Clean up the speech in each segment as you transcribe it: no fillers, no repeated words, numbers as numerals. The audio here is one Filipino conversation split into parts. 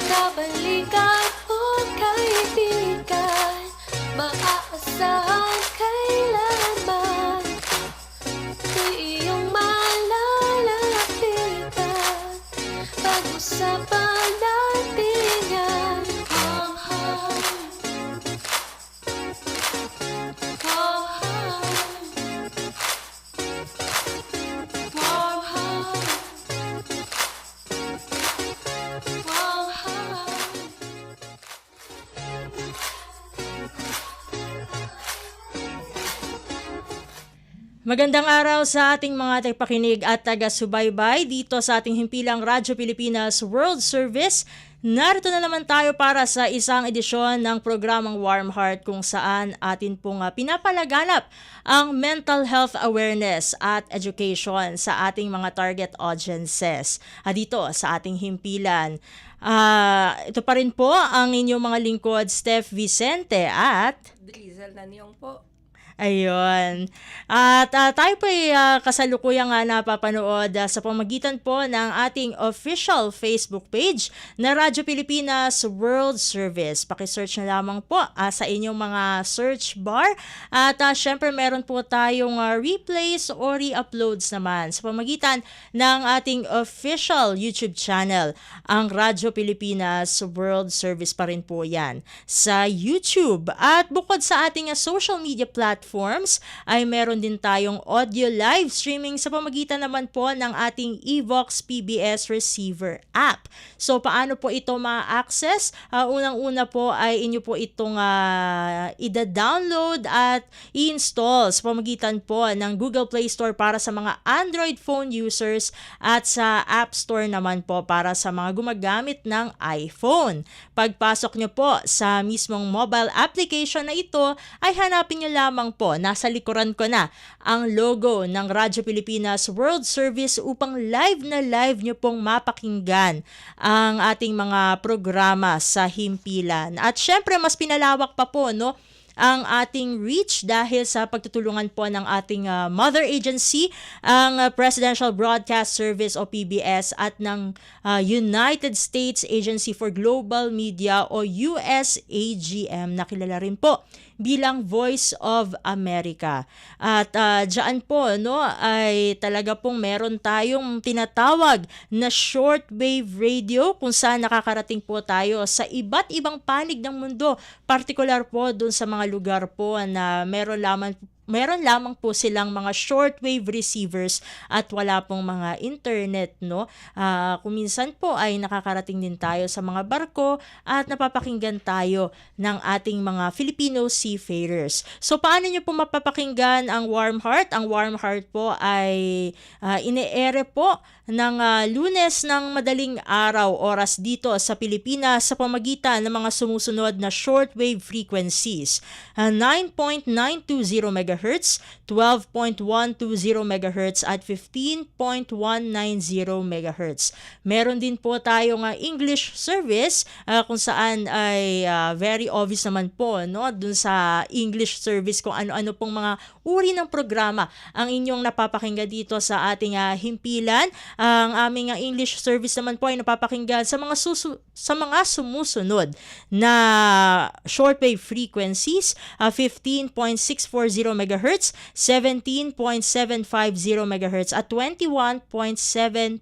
Kabalikan o kaibigan, maaasahan kailanman di iyong malalapitan. Pag-usapan natin yan. Warm heart, warm heart, warm heart, warm heart. Magandang araw sa ating mga tagapakinig at taga-subaybay dito sa ating himpilang Radyo Pilipinas World Service. Narito na naman tayo para sa isang edisyon ng programang Warm Heart kung saan atin pong pinapalaganap ang mental health awareness at education sa ating mga target audiences dito sa ating himpilan. Ito pa rin po ang inyong mga lingkod, Steph Vicente at Drizzle na niyong po. ayun. At tayo po ay kasalukuyang napapanood sa pamagitan po ng ating official Facebook page na Radyo Pilipinas World Service. Paki-search na lamang po sa inyong mga search bar. At syempre meron po tayong replays o re-uploads naman sa pamagitan ng ating official YouTube channel. Ang Radyo Pilipinas World Service pa rin po yan sa YouTube. At bukod sa ating social media platforms, ay meron din tayong audio live streaming sa pamagitan naman po ng ating Evox PBS receiver app. So paano po ito ma-access? Unang-una po ay inyo po itong ida-download at i-install sa pamagitan po ng Google Play Store para sa mga Android phone users at sa App Store naman po para sa mga gumagamit ng iPhone. Pagpasok nyo po sa mismong mobile application na ito, ay hanapin nyo lamang po, nasa likuran ko na ang logo ng Radyo Pilipinas World Service upang live na live nyo pong mapakinggan ang ating mga programa sa himpilan. At syempre mas pinalawak pa po ang ating reach dahil sa pagtutulungan po ng ating mother agency, ang Presidential Broadcast Service o PBS at ng United States Agency for Global Media o USAGM na kilala rin po bilang Voice of America. At dyan po ay talaga pong meron tayong tinatawag na shortwave radio kung saan nakakarating po tayo sa iba't ibang panig ng mundo, partikular po dun sa mga lugar po na meron lamang po silang mga shortwave receivers at wala pong mga internet, kung minsan po ay nakakarating din tayo sa mga barko at napapakinggan tayo ng ating mga Filipino seafarers. So paano nyo po mapapakinggan ang Warm Heart? Ang Warm Heart po ay ine-ere po ng Lunes ng madaling araw oras dito sa Pilipinas sa pamagitan ng mga sumusunod na shortwave frequencies. 9.920 MHz, 12.120 MHz at 15.190 MHz. Meron din po tayong English service kung saan ay very obvious naman po dun sa English service kung ano-ano pong mga uri ng programa ang inyong napapakinggan dito sa ating himpilan. Ang aming English service naman po ay napapakinggan sa mga sumusunod na shortwave frequencies, 15.640 MHz, 17.750 MHz at 21.720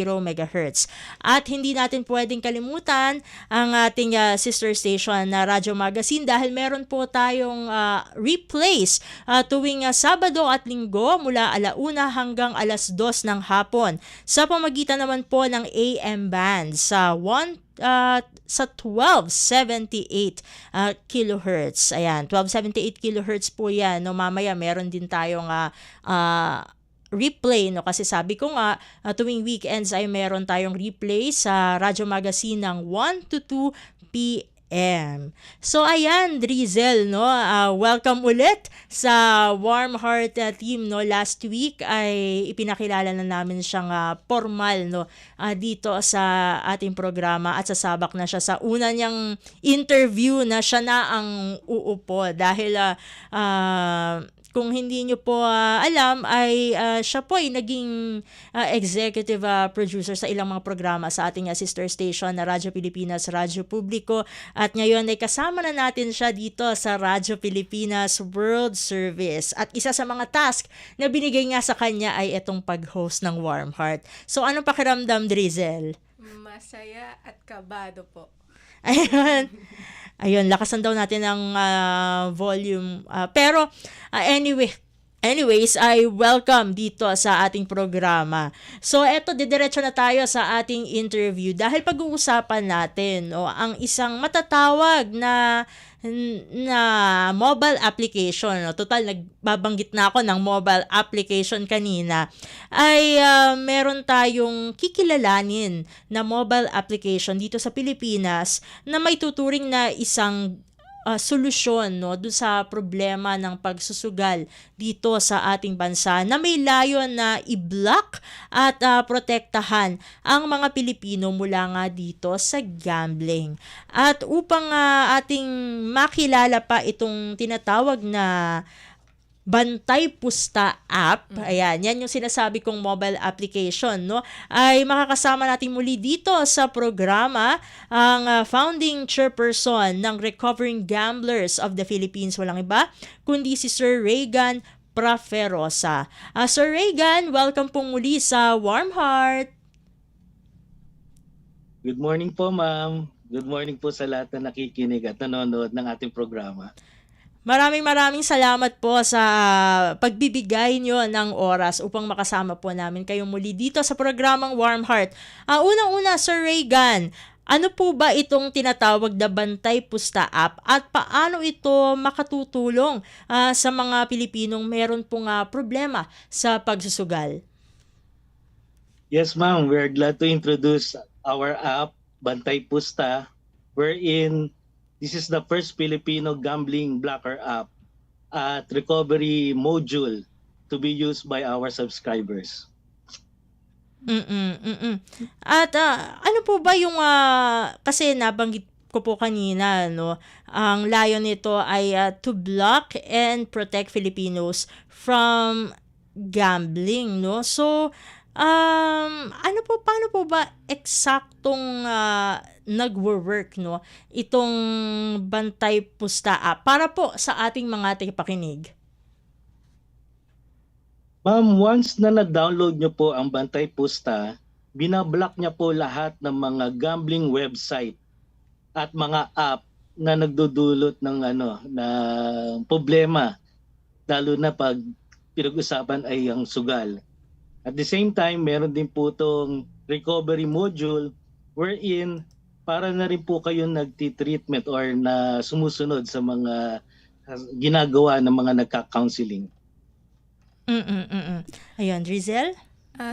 MHz. At hindi natin pwedeng kalimutan ang ating sister station na Radyo Magazine dahil meron po tayong replays tuwing Sabado at Linggo mula 1:00 hanggang 2:00 ng hapon sa pamagitan naman po ng AM band sa 1278 kilohertz. Ayan, 1278 kilohertz po yan. Mamaya meron din tayong replay, kasi sabi ko nga tuwing weekends ay meron tayong replay sa Radyo Magazine ng 1 to 2 p.m. PM. So ayan, Drizel, no, welcome ulit sa Warm Heart team, no. Last week ay ipinakilala na namin siyang formal, no, dito sa ating programa at sasabak na siya sa una niyang interview na siya na ang uupo dahil kung hindi niyo po alam ay siya po ay naging executive producer sa ilang mga programa sa ating sister station na Radyo Pilipinas, Radyo Publiko, at ngayon ay kasama na natin siya dito sa Radyo Pilipinas World Service at isa sa mga task na binigay nga sa kanya ay itong pag-host ng Warm Heart. So anong pakiramdam, Drizel? Masaya at kabado po. Ayun. Ayun, lakasan daw natin ang volume. Pero anyways, I welcome dito sa ating programa. So eto, didiretso na tayo sa ating interview dahil pag-uusapan natin ang isang matatawag na mobile application. Total, nagbabanggit na ako ng mobile application kanina. Ay meron tayong kikilalanin na mobile application dito sa Pilipinas na may tuturing na isang solusyon, no, dun sa problema ng pagsusugal dito sa ating bansa na may layon na i-block at protektahan ang mga Pilipino mula nga dito sa gambling. At upang ating makilala pa itong tinatawag na Bantay Pusta app, ayan, yan yung sinasabi kong mobile application, no, ay makakasama natin muli dito sa programa ang founding chairperson ng Recovering Gamblers of the Philippines, walang iba kundi si Sir Regan Praferosa. Sir Regan, welcome pong muli sa Warm Heart. Good morning po, ma'am. Good morning po sa lahat na nakikinig at nanonood ng ating programa. Maraming salamat po sa pagbibigay nyo ng oras upang makasama po namin kayo muli dito sa programang Warm Heart. Unang-una, Sir Regan, ano po ba itong tinatawag na Bantay Pusta app at paano ito makatutulong sa mga Pilipinong meron pong problema sa pagsusugal? Yes, ma'am. We're glad to introduce our app, Bantay Pusta, wherein this is the first Filipino gambling blocker app at recovery module to be used by our subscribers. At ano po ba yung kasi nabanggit ko po kanina, no, ang layon nito ay to block and protect Filipinos from gambling, no? So paano po ba eksaktong nagwo-work, no, itong Bantay Pusta app para po sa ating mga tagapakinig? Ma'am, once na na-download nyo po ang Bantay Pusta, binablock niya po lahat ng mga gambling website at mga app na nagdudulot ng na problema, lalo na pag pinag-usapan ay ang sugal. At the same time, meron din po itong recovery module wherein para na rin po kayo nagti-treatment or na sumusunod sa mga ginagawa ng mga nagka-counseling. Ayun, Drizel?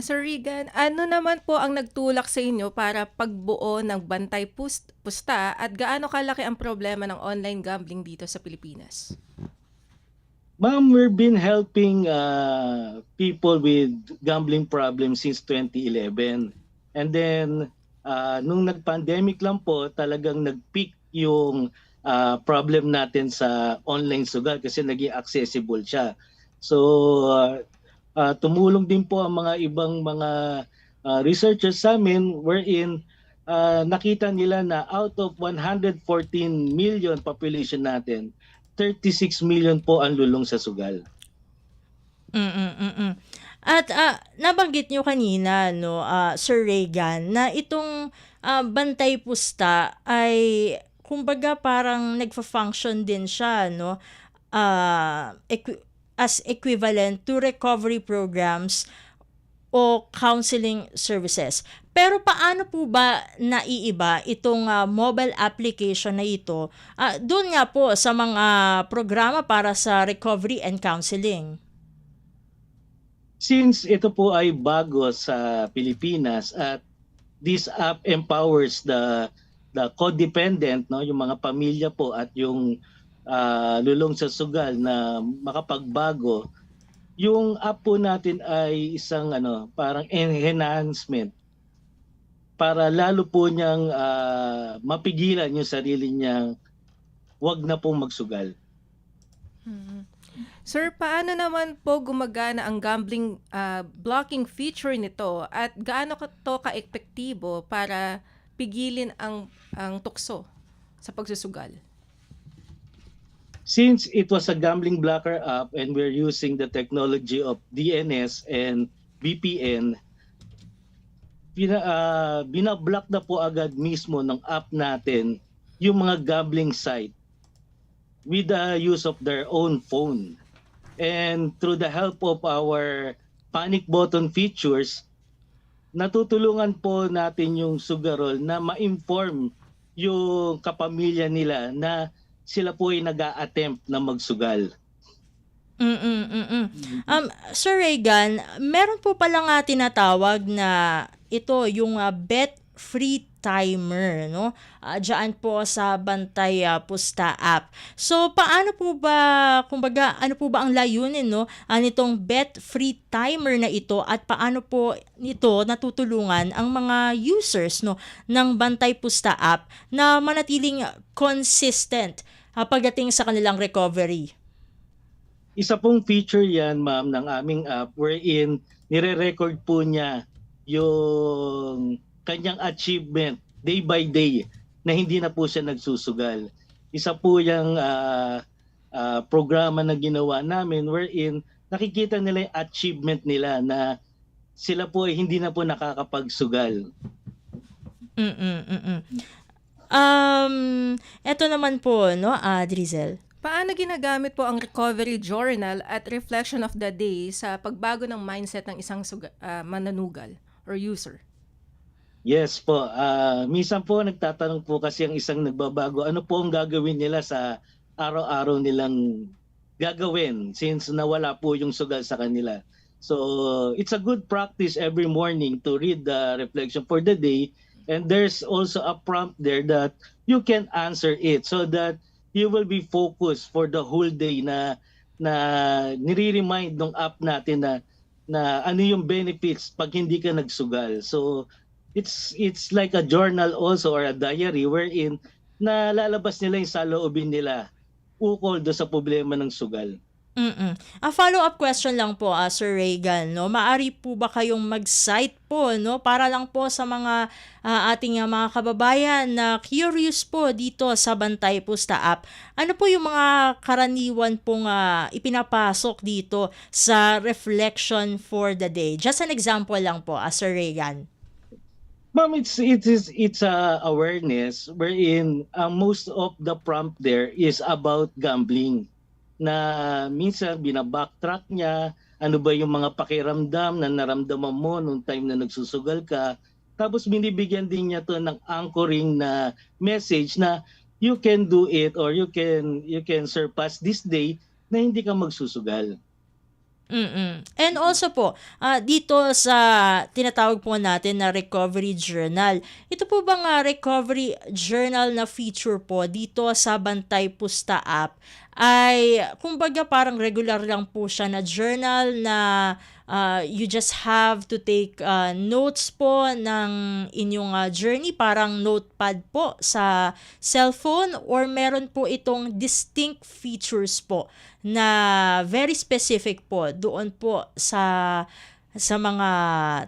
Sir Regan, ano naman po ang nagtulak sa inyo para pagbuo ng Bantay Pusta at gaano kalaki ang problema ng online gambling dito sa Pilipinas? Ma'am, we've been helping people with gambling problems since 2011. And then, nung nag-pandemic lang po, talagang nag-peak yung problem natin sa online sugal kasi naging accessible siya. So, tumulong din po ang mga ibang mga researchers sa amin wherein nakita nila na out of 114 million population natin, 36 million po ang lulong sa sugal. At nabanggit nyo kanina, no, Sir Regan, na itong Bantay Pusta ay kumbaga parang nagfa-function din siya, no, as equivalent to recovery programs o counseling services. Pero paano po ba naiiba itong mobile application na ito doon nga po sa mga programa para sa recovery and counseling? Since ito po ay bago sa Pilipinas at this app empowers the the codependent, no, yung mga pamilya po at yung lulong sa sugal na makapagbago, yung app po natin ay isang parang enhancement para lalo po niyang mapigilan yung sarili niyang wag na pong magsugal. Sir, paano naman po gumagana ang gambling blocking feature nito at gaano to ka-epektibo para pigilin ang tukso sa pagsusugal? Since it was a gambling blocker app and we're using the technology of DNS and VPN, binablock na po agad mismo ng app natin yung mga gambling site with the use of their own phone. And through the help of our panic button features, natutulungan po natin yung sugarol na ma-inform yung kapamilya nila na sila po ay nag-a-attempt na magsugal. Sir Regan, meron po pala nga tinatawag na ito yung bet free timer, no? Diyan po sa Bantay Pusta app. So paano po ba, kumbaga, ano po ba ang layunin, no, nitong bet free timer na ito at paano po nito natutulungan ang mga users, no, ng Bantay Pusta app na manatiling consistent pagdating sa kanilang recovery? Isa pong feature yan, ma'am, ng aming app wherein nire-record po niya yung kanyang achievement day by day na hindi na po siya nagsusugal. Isa po yung programa na ginawa namin wherein nakikita nila yung achievement nila na sila po ay hindi na po nakakapagsugal. Eto naman po, no, Drizel. Paano ginagamit po ang recovery journal at reflection of the day sa pagbago ng mindset ng isang mananugal or user? Yes po. Minsan po nagtatanong po kasi ang isang nagbabago, ano po ang gagawin nila sa araw-araw nilang gagawin since nawala po yung sugal sa kanila. So it's a good practice every morning to read the reflection for the day, and there's also a prompt there that you can answer it so that you will be focused for the whole day na nire-remind ng app natin na ano yung benefits pag hindi ka nagsugal. So it's like a journal also or a diary wherein na lalabas nila yung saloobin nila ukol do sa problema ng sugal. A follow-up question lang po, Sir Regan, no? Maari po ba kayong mag-cite po, no? Para lang po sa mga ating mga kababayan na curious po dito sa Bantay Pusta app. Ano po yung mga karaniwan pong ipinapasok dito sa reflection for the day? Just an example lang po, Sir Regan. Ma'am, it's awareness wherein most of the prompt there is about gambling. Na minsan binabacktrack niya, ano ba yung mga pakiramdam na naramdaman mo nung time na nagsusugal ka. Tapos binibigyan din niya to ng anchoring na message na you can do it or you can surpass this day na hindi ka magsusugal. And also po, dito sa tinatawag po natin na recovery journal, ito po bang recovery journal na feature po dito sa Bantay Pusta app ay kumbaga parang regular lang po siya na journal na you just have to take notes po ng inyong journey, parang notepad po sa cellphone, or meron po itong distinct features po na very specific po doon po sa mga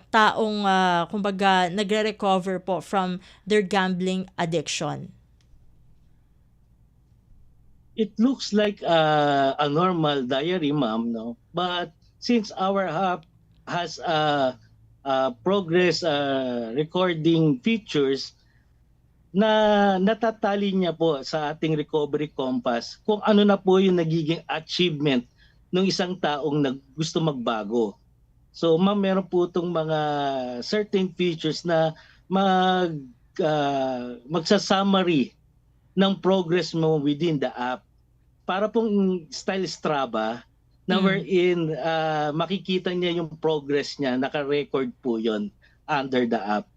taong kumbaga nagre-recover po from their gambling addiction? It looks like a normal diary, ma'am, no? But since our app has progress recording features na natatali niya po sa ating recovery compass kung ano na po yung nagiging achievement ng isang taong gusto magbago. So ma'am, meron po itong mga certain features na magsa-summary ng progress mo within the app. Para pong style Strava na wherein makikita niya yung progress niya, naka-record po yon under the app.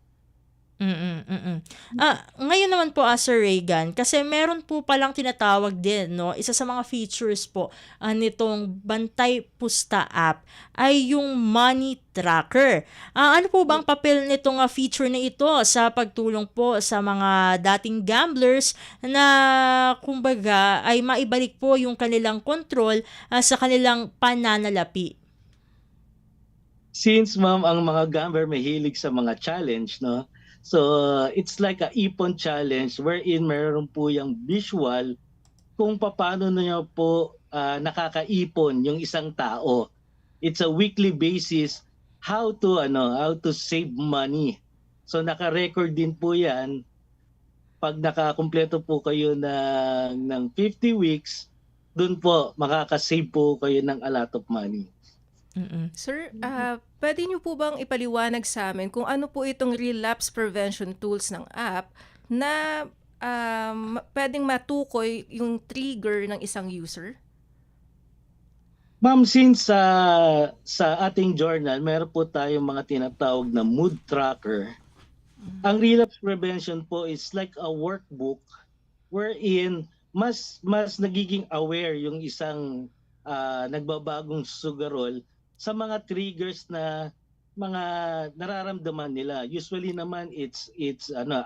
Ngayon naman po, Sir Reagan, kasi meron po palang tinatawag din, no, isa sa mga features po nitong Bantay Pusta app ay yung money tracker. Ano po bang papel nitong feature na ito sa pagtulong po sa mga dating gamblers na kumbaga ay maibalik po yung kanilang control sa kanilang pananalapi? Since ma'am ang mga gambler mahilig sa mga challenge, no? So it's like a ipon challenge wherein meron po yung visual kung paano niya po nakakaipon yung isang tao. It's a weekly basis how to save money. So naka-record din po 'yan pag nakakumpleto po kayo ng 50 weeks, dun po makaka-save po kayo ng a lot of money. Sir, pwede niyo po bang ipaliwanag sa amin kung ano po itong relapse prevention tools ng app na pwedeng matukoy yung trigger ng isang user? Ma'am, since sa ating journal, meron po tayong mga tinatawag na mood tracker. Ang relapse prevention po is like a workbook wherein mas nagiging aware yung isang nagbabagong sugarol sa mga triggers na mga nararamdaman nila. Usually naman it's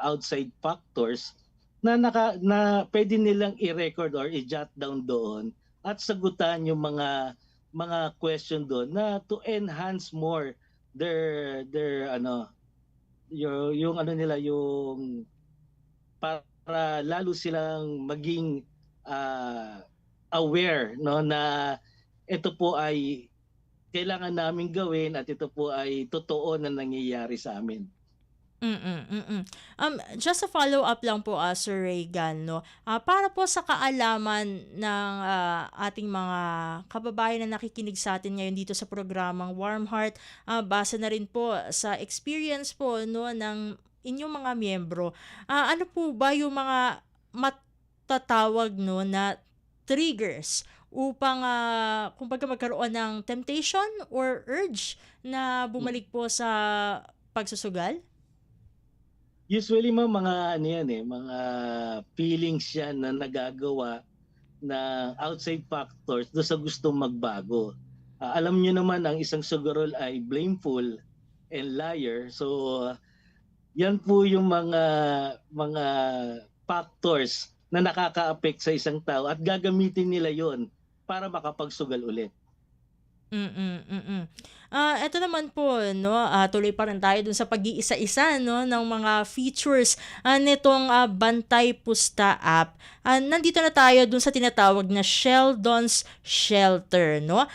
outside factors na pwede nilang i-record or i-jot down doon at sagutan yung mga question doon na to enhance more their yung ano nila yung para lalo silang maging aware, no, na ito po ay kailangan namin gawin at ito po ay totoo na nangyayari sa amin. Just a follow up lang po, Sir Reagan, no. Para po sa kaalaman ng ating mga kababayan na nakikinig sa atin ngayon dito sa programang Warm Heart, base na rin po sa experience po, no, ng inyong mga miyembro. Ano po ba yung mga matatawag, no, na triggers upang kumbaga magkaroon ng temptation or urge na bumalik po sa pagsusugal? Usually mga ano yan mga feelings yan na nagagawa na outside factors do sa gustong magbago. Alam niyo naman ang isang sugarol ay blameful and liar. So yan po yung mga factors na nakaka-affect sa isang tao at gagamitin nila yon para makapagsugal ulit. Eto naman po, no, tuloy pa rin tayo dun sa pag-iisa-isa, no, ng mga features nitong Bantay Pusta app. Nandito na tayo dun sa tinatawag na Sheldon's Shelter, no.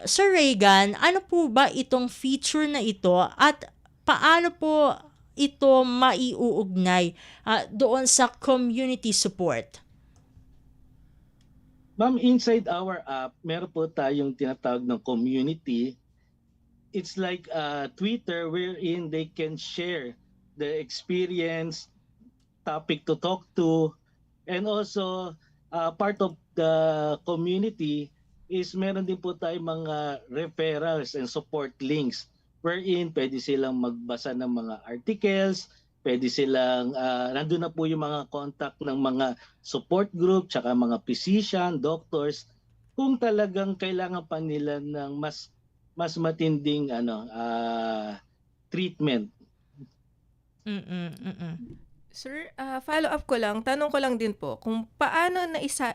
Sir Reagan, ano po ba itong feature na ito at paano po ito maiuugnay doon sa community support? Ma'am, inside our app, meron po tayong tinatawag ng community. It's like Twitter wherein they can share the experience, topic to talk to, and also part of the community is meron din po tayong mga referrals and support links wherein pwede silang magbasa ng mga articles, pwede silang, nandun na po yung mga contact ng mga support group, tsaka mga physician, doctors, kung talagang kailangan pa nila ng mas matinding treatment. Sir, follow up ko lang, tanong ko lang din po, kung paano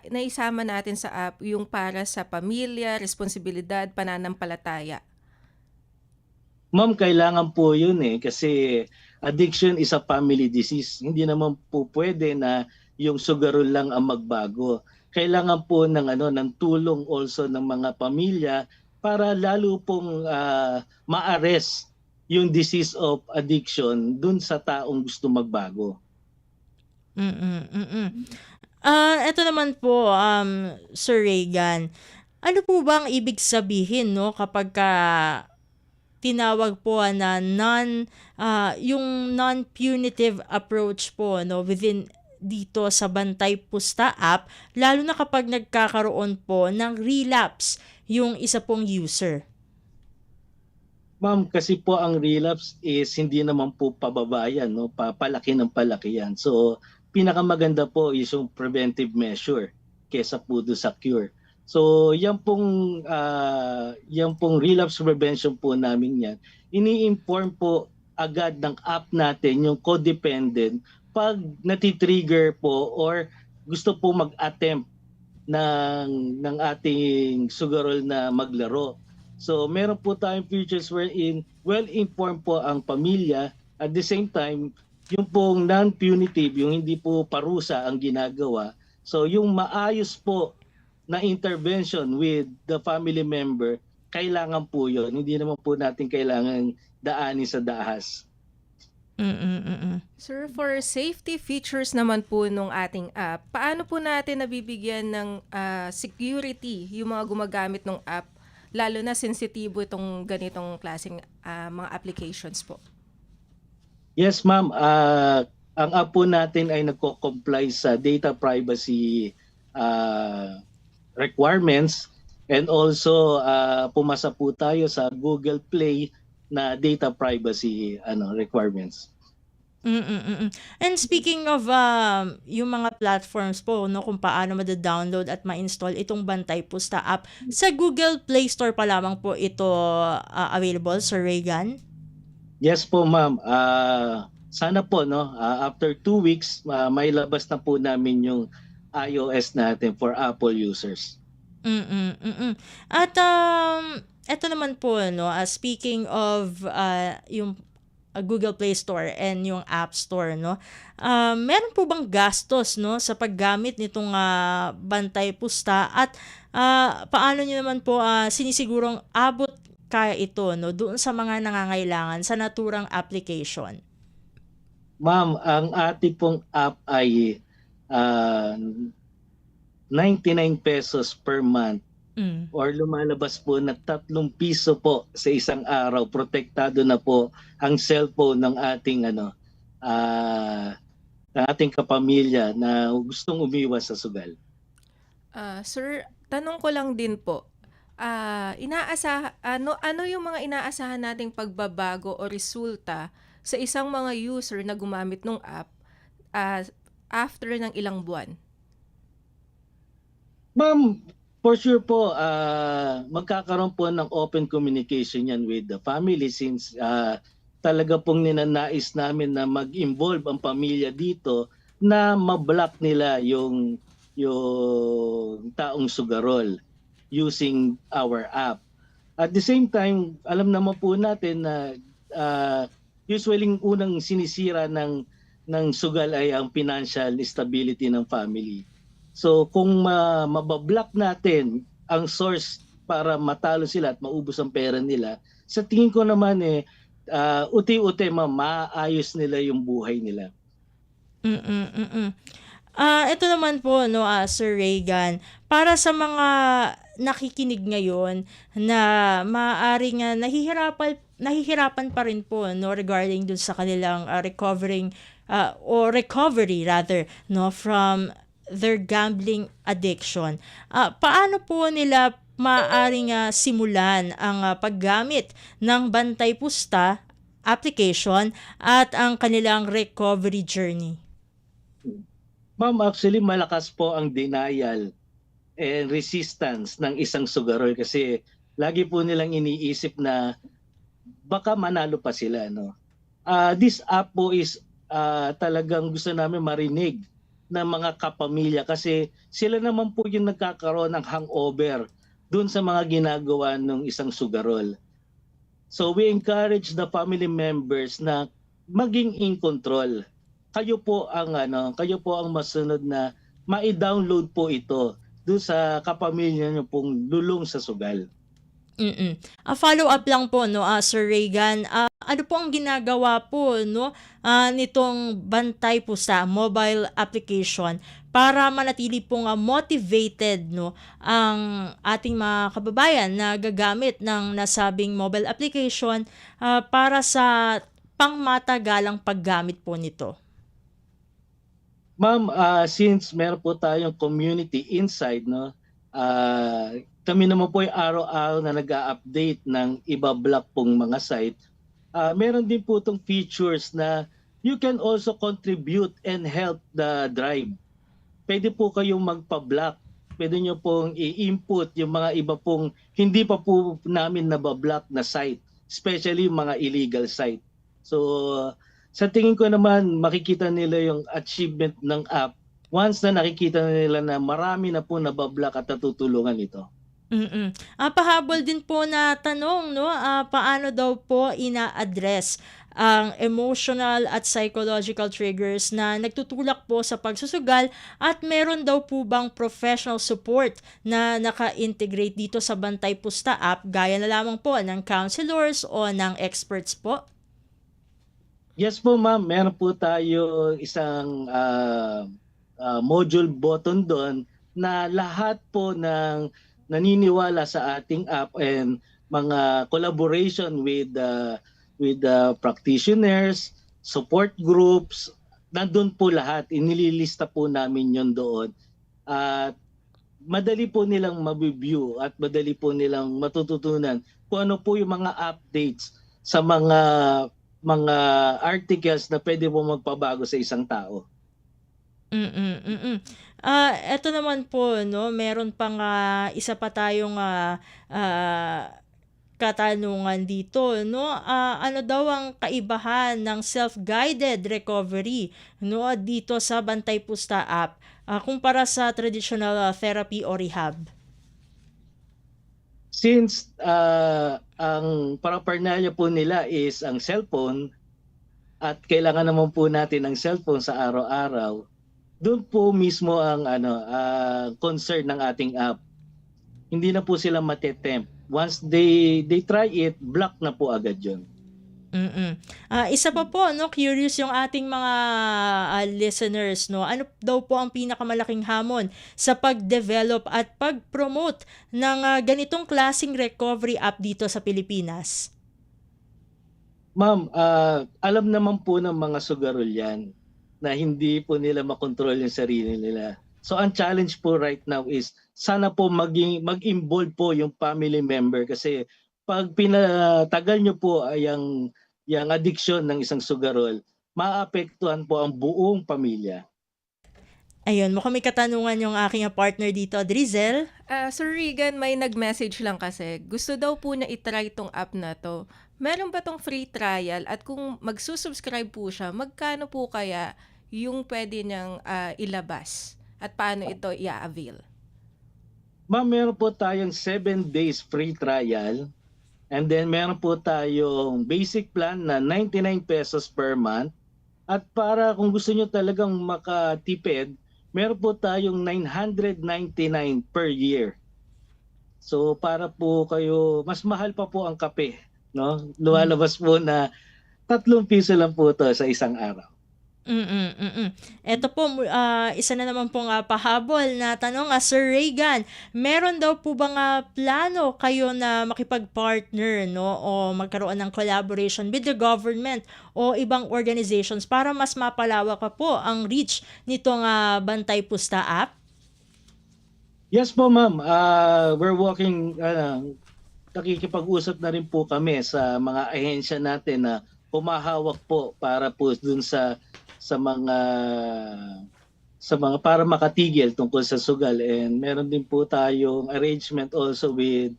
naisama natin sa app yung para sa pamilya, responsibilidad, pananampalataya? Ma'am, kailangan po yun kasi addiction is a family disease. Hindi naman po pwede na yung sugarol lang ang magbago. Kailangan po ng tulong also ng mga pamilya para lalo pong ma-arrest yung disease of addiction dun sa taong gusto magbago. Ito naman po, Sir Reagan, ano po bang ibig sabihin, no, kapag tinawag po na yung non-punitive approach po, no, within dito sa Bantay Pusta app, lalo na kapag nagkakaroon po ng relapse yung isa pong user? Ma'am, kasi po ang relapse is hindi naman po pababa yan, no? Palaki ng palaki yan. So, pinakamaganda po is yung preventive measure kesa po do sa cure. So, yan pong relapse prevention po namin yan. Ini-inform po agad ng app natin yung codependent pag natitrigger po or gusto po mag-attempt ng ating sugarol na maglaro. So meron po tayong features wherein well-informed po ang pamilya, at the same time yung pong non-punitive, yung hindi po parusa ang ginagawa. So yung maayos po na intervention with the family member, kailangan po yun. Hindi naman po natin kailangan daanin sa dahas. Sir, for safety features naman po nung ating app, paano po natin nabibigyan ng security yung mga gumagamit ng app, lalo na sensitibo itong ganitong klaseng mga applications po? Yes, ma'am. Ang app po natin ay nagko-comply sa data privacy requirements, and also pumasa po tayo sa Google Play na data privacy requirements. And speaking of yung mga platforms po, no, kung paano mada-download at ma-install itong Bantay Pusta app, sa Google Play Store pa lamang po ito available, Sir Regan? Yes po, ma'am. Sana po, no, after 2 weeks, may labas na po namin yung iOS natin for Apple users. At eto naman po, no, speaking of yung Google Play Store and yung App Store, no, meron po bang gastos, no, sa paggamit nitong Bantay Pusta, at paano nyo naman po sinisigurong abot kaya ito, no, doon sa mga nangangailangan sa naturang application? Ma'am, ang ating pong app ay 99 pesos per month, or lumalabas po na 3 piso po sa isang araw. Protektado na po ang cellphone ng ating ating kapamilya na gustong umiwas sa sugal. Sir, tanong ko lang din po, ano yung mga inaasahan nating pagbabago o resulta sa isang mga user na gumamit ng app after ng ilang buwan? Ma'am, for sure po, magkakaroon po ng open communication yan with the family, since talaga pong ninanais namin na mag-involve ang pamilya dito na ma-block nila yung taong sugarol using our app. At the same time, alam naman po natin na usually unang sinisira ng sugal ay ang financial stability ng family. So kung mabablock natin ang source para matalo sila at maubos ang pera nila, sa tingin ko naman uti-uti maayos nila yung buhay nila. Ito naman po, no, Sir Regan, para sa mga nakikinig ngayon na maaaring nahihirapan pa rin po, no, regarding dun sa kanilang recovery rather, no, from their gambling addiction. Paano po nila maaaring simulan ang paggamit ng Bantay Pusta application at ang kanilang recovery journey? Ma'am, actually malakas po ang denial and resistance ng isang sugarol, kasi lagi po nilang iniisip na baka manalo pa sila, no. This app po is talagang gusto namin marinig ng mga kapamilya, kasi sila naman po yung nagkakaroon ng hangover dun sa mga ginagawa ng isang sugarol. So we encourage the family members na maging in control. Kayo po ang masunod na ma-download po ito dun sa kapamilya niyo pong lulong sa sugal. Follow up lang po, no, Sir Regan, ano po ang ginagawa po, no, nitong Bantay Pusta mobile application para manatili pong motivated, no, ang ating mga kababayan na gagamit ng nasabing mobile application para sa pangmatagalang paggamit po nito? Ma'am, since meron po tayong community inside, no, kami naman po ay araw-araw na nag-a-update ng iba-block pong mga site. Meron din po itong features na you can also contribute and help the drive. Pwede po kayong magpa-block. Pwede nyo pong i-input yung mga iba pong hindi pa po namin nabablock na site, especially yung mga illegal site. So, sa tingin ko naman, makikita nila yung achievement ng app once na nakikita nila na marami na po nabablock at natutulungan ito. Pahabol din po na tanong, no? Paano daw po ina-address ang emotional at psychological triggers na nagtutulak po sa pagsusugal at meron daw po bang professional support na naka-integrate dito sa Bantay Pusta app gaya na lamang po ng counselors o ng experts po? Yes po ma'am, meron po tayo isang module button doon na lahat po ng naniniwala sa ating app and mga collaboration with practitioners, support groups, nandun po lahat, inililista po namin yon doon. At madali po nilang mabibview at madali po nilang matututunan kung ano po yung mga updates sa mga articles na pwede po magpabago sa isang tao. Eto naman po, no, meron pang isa pa tayong katanungan dito, no? Ano daw ang kaibahan ng self-guided recovery, no, dito sa Bantay Pusta app kumpara sa traditional therapy o rehab? Since ang paraphernalia po nila is ang cellphone at kailangan naman po natin ng cellphone sa araw-araw, doon po mismo ang concern ng ating app. Hindi na po sila matetempt. Once they try it, block na po agad yun. Isa pa po, no, curious yung ating mga listeners, no. Ano daw po ang pinakamalaking hamon sa pag-develop at pag-promote ng ganitong klaseng recovery app dito sa Pilipinas? Ma'am, alam naman po ng mga sugarol yan na hindi po nila makontrol yung sarili nila. So ang challenge po right now is sana po mag-involve po yung family member kasi pag pinatagal nyo po yung addiction ng isang sugarol, maapektuhan po ang buong pamilya. Ayun, mukhang may katanungan yung aking partner dito, Drizel. Sir Regan, may nag-message lang kasi. Gusto daw po niya itry itong app na to. Meron ba tong free trial? At kung magsusubscribe po siya, magkano po kaya yung pwede niyang ilabas? At paano ito i-avail? Ma'am, meron po tayong 7 days free trial. And then meron po tayong basic plan na 99 pesos per month. At para kung gusto nyo talagang makatipid, meron po tayong 999 per year. So para po kayo, mas mahal pa po ang kape, no? Lumalabas po na 3 piso lang po to sa isang araw. Eto po, isa na naman pong pahabol na tanong, Sir Regan, meron daw po bang plano kayo na makipag-partner, no, o magkaroon ng collaboration with the government o ibang organizations para mas mapalawak pa po ang reach nitong Bantay Pusta app? Yes po ma'am, we're working, nakikipag-usap na rin po kami sa mga ahensya natin na humahawak po para po dun sa mga para makatigil tungkol sa sugal, and meron din po tayong arrangement also with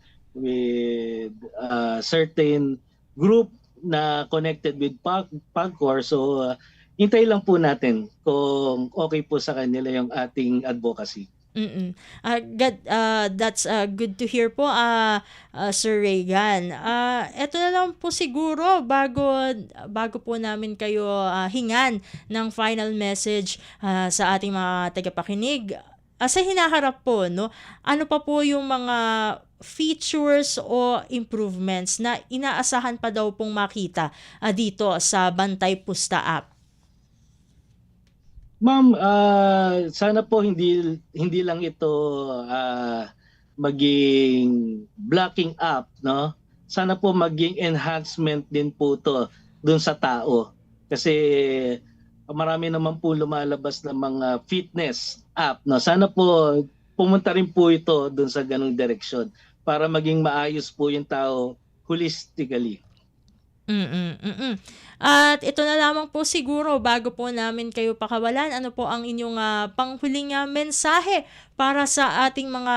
certain group na connected with PAGCOR. So hintay lang po natin kung okay po sa kanila yung ating advocacy. That's good to hear po, Sir Regan. Eto na lang po siguro bago po namin kayo hingan ng final message sa ating mga tagapakinig. Sa hinaharap po, no, ano pa po yung mga features o improvements na inaasahan pa daw pong makita dito sa Bantay Pusta app? Ma'am, sana po hindi lang ito maging blocking app, no? Sana po maging enhancement din po to dun sa tao. Kasi marami naman po lumalabas na mga fitness app, no? Sana po pumunta rin po ito doon sa ganung direksyon para maging maayos po yung tao holistically. At ito na lamang po siguro bago po namin kayo pakawalan, ano po ang inyong panghuling mensahe para sa ating mga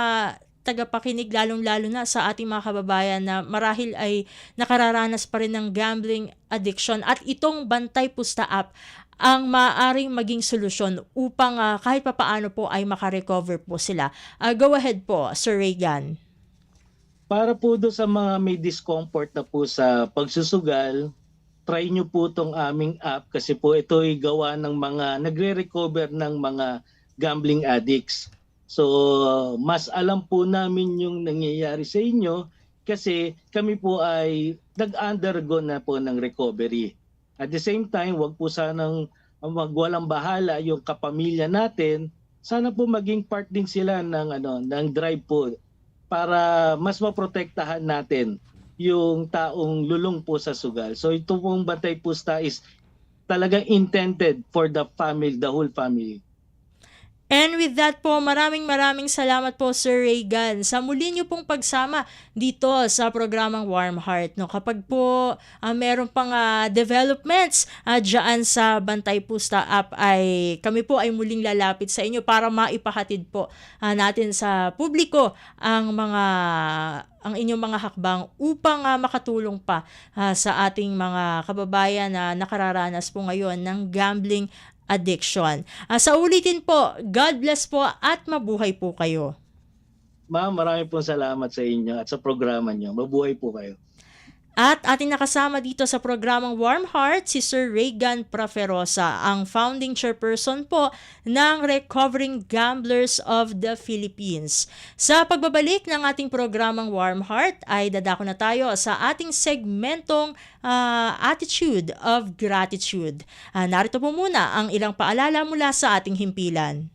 tagapakinig, lalong-lalo na sa ating mga kababayan na marahil ay nakararanas pa rin ng gambling addiction at itong Bantay Pusta app ang maaaring maging solusyon upang kahit papaano po ay makarecover po sila. Go ahead po, Sir Reagan. Para po doon sa mga may discomfort na po sa pagsusugal, try nyo po itong aming app kasi po ito ay gawa ng mga nagre-recover ng mga gambling addicts. So, mas alam po namin yung nangyayari sa inyo kasi kami po ay nag-undergo na po ng recovery. At the same time, wag po sanang magwalang bahala yung kapamilya natin. Sana po maging part din sila ng drive po para mas maprotektahan natin yung taong lulong po sa sugal. So ito pong Bantay Pusta is talagang intended for the family, the whole family. And with that po, maraming salamat po Sir Reagan sa muli niyo pong pagsama dito sa programang Warm Heart. No? Kapag po meron pang developments dyan sa Bantay Pusta app ay kami po ay muling lalapit sa inyo para maipahatid po natin sa publiko ang inyong mga hakbang upang makatulong pa sa ating mga kababayan na nakararanas po ngayon ng gambling addiction. Sa ulitin po, God bless po at mabuhay po kayo. Ma'am, maraming pong salamat sa inyo at sa programa niyo. Mabuhay po kayo. At ating nakasama dito sa programang Warm Heart si Sir Reagan Praferosa, ang founding chairperson po ng Recovering Gamblers of the Philippines. Sa pagbabalik ng ating programang Warm Heart ay dadako na tayo sa ating segmentong Attitude of Gratitude. Narito po muna ang ilang paalala mula sa ating himpilan.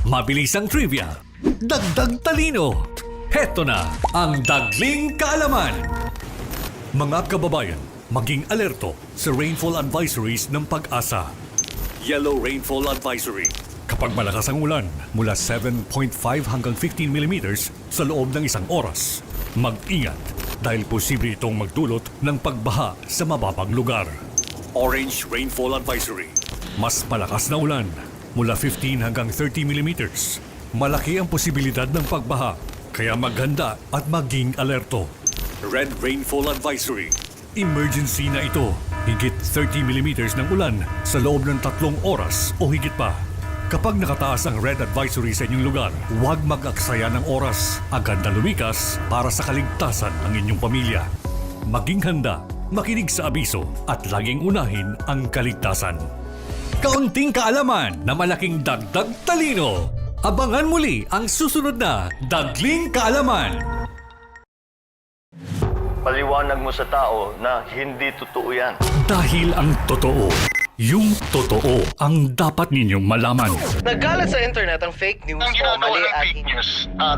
Mabilisang trivia, dagdag talino. Heto na ang Dagling Kaalaman. Mga kababayan, maging alerto sa rainfall advisories ng Pag-asa. Yellow Rainfall Advisory. Kapag malakas ang ulan, mula 7.5 hanggang 15 millimeters sa loob ng isang oras. Mag-ingat dahil posible itong magdulot ng pagbaha sa mababang lugar. Orange Rainfall Advisory. Mas malakas na ulan, mula 15 hanggang 30 millimeters. Malaki ang posibilidad ng pagbaha, kaya maghanda at maging alerto. Red Rainfall Advisory. Emergency na ito. Higit 30 millimeters ng ulan sa loob ng 3 oras o higit pa. Kapag nakataas ang Red Advisory sa inyong lugar, huwag mag-aksaya ng oras. Agad na lumikas para sa kaligtasan ng inyong pamilya. Maging handa, makinig sa abiso at laging unahin ang kaligtasan. Kaunting kaalaman na malaking dagdag talino. Abangan muli ang susunod na Dagling Kaalaman. Paliwanag mo sa tao na hindi totoo yan. Dahil ang totoo, yung totoo ang dapat ninyong malaman. Nagkalat sa internet ang fake news Ang o ginagawa mali ng at fake news,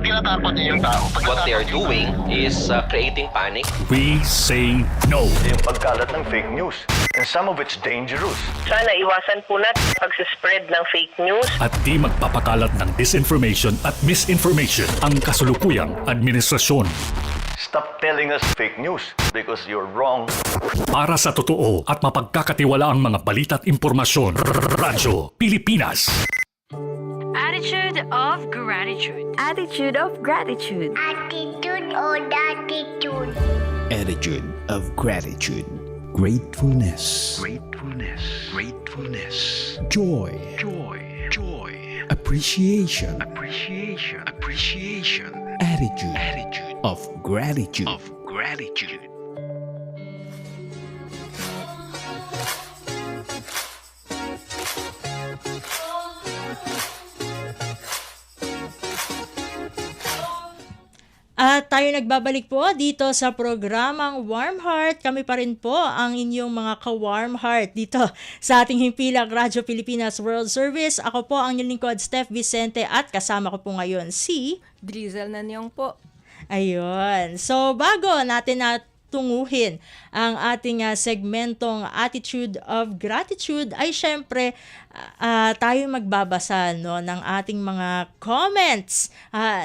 tinatapon niyo yung tao. what they are doing is creating panic. We say no. Yung pagkalat ng fake news. And some of it's dangerous. Sana iwasan po natin pag-spread ng fake news. At di magpapakalat ng disinformation at misinformation ang kasulukuyang administrasyon. Stop telling us fake news because you're wrong. Para sa totoo at mapagkakatiwalaang mga balita at impormasyon, Radyo Pilipinas. Attitude of gratitude. Attitude of gratitude. Attitude or attitude. Attitude of gratitude. Gratefulness. Gratefulness. Gratefulness. Joy. Joy. Joy. Appreciation. Appreciation. Appreciation. Attitude. Attitude Of gratitude. of gratitude. At tayo nagbabalik po dito sa programang Warm Heart. Kami pa rin po ang inyong mga ka-warm heart dito sa ating himpilang Radyo Pilipinas World Service. Ako po ang inyong lingkod, Steph Vicente, at kasama ko po ngayon si... Drizzle na niyong po. Ayun. So, bago natin tunguhin ang ating segmentong Attitude of Gratitude, ay syempre, tayo magbabasa no ng ating mga comments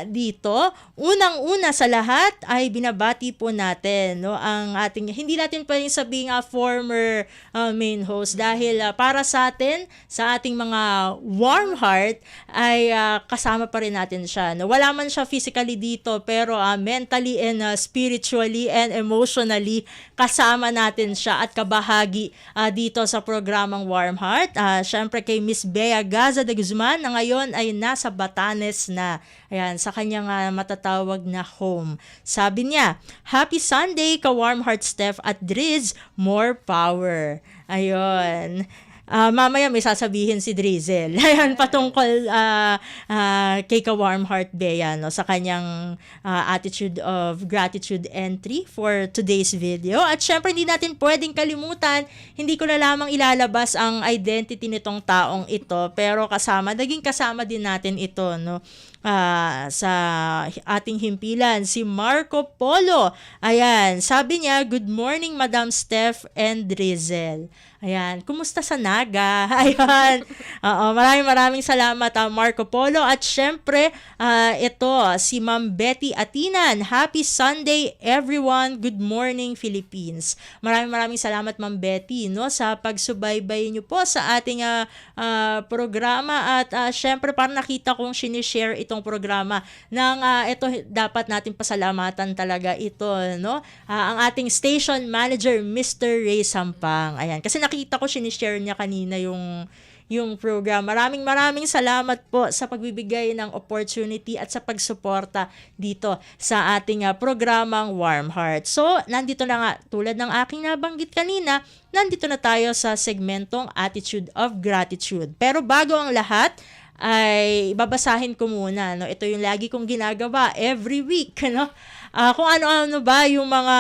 dito. Unang-una sa lahat ay binabati po natin no ang ating, hindi natin pwedeng sabing former main host dahil para sa atin, sa ating mga warm heart ay kasama pa rin natin siya. No? Wala man siya physically dito pero mentally and spiritually and emotionally kasama natin siya at kabahagi dito sa programang Warm Heart. Syempre kay Miss Bea Gaza de Guzman na ngayon ay nasa Batanes na. Ayan, sa kanyang matatawag na home. Sabi niya, Happy Sunday ka Warm Heart Steph at Driz, more power. Ayun. Mamaya may sasabihin si Drizzle. Ayan, patungkol kay ka-Warm Heart Bea, no, sa kanyang attitude of gratitude entry for today's video. At syempre, hindi natin pwedeng kalimutan, hindi ko na lamang ilalabas ang identity nitong taong ito, pero naging kasama din natin ito, no, sa ating himpilan, si Marco Polo. Ayan, sabi niya, good morning Madam Steph and Drizzle. Ayan, kumusta sa Naga? Ayan, maraming salamat Marco Polo. At syempre, ito, si Ma'am Betty Atinan. Happy Sunday everyone, good morning Philippines. Maraming salamat Ma'am Betty, no, sa pagsubaybay niyo po sa ating programa. At syempre, parang nakita kong sinishare itong programa ng ito dapat natin pasalamatan talaga ito, no, ang ating station manager Mr. Ray Sampang. Ayan, kasi nakita ko sinishare niya kanina yung program. Maraming salamat po sa pagbibigay ng opportunity at sa pagsuporta dito sa ating programang Warm Heart. So, nandito na nga, tulad ng aking nabanggit kanina, nandito na tayo sa segmentong Attitude of Gratitude. Pero bago ang lahat, ay babasahin ko muna, no? Ito yung lagi kong ginagawa every week, no? Kung ano-ano ba yung mga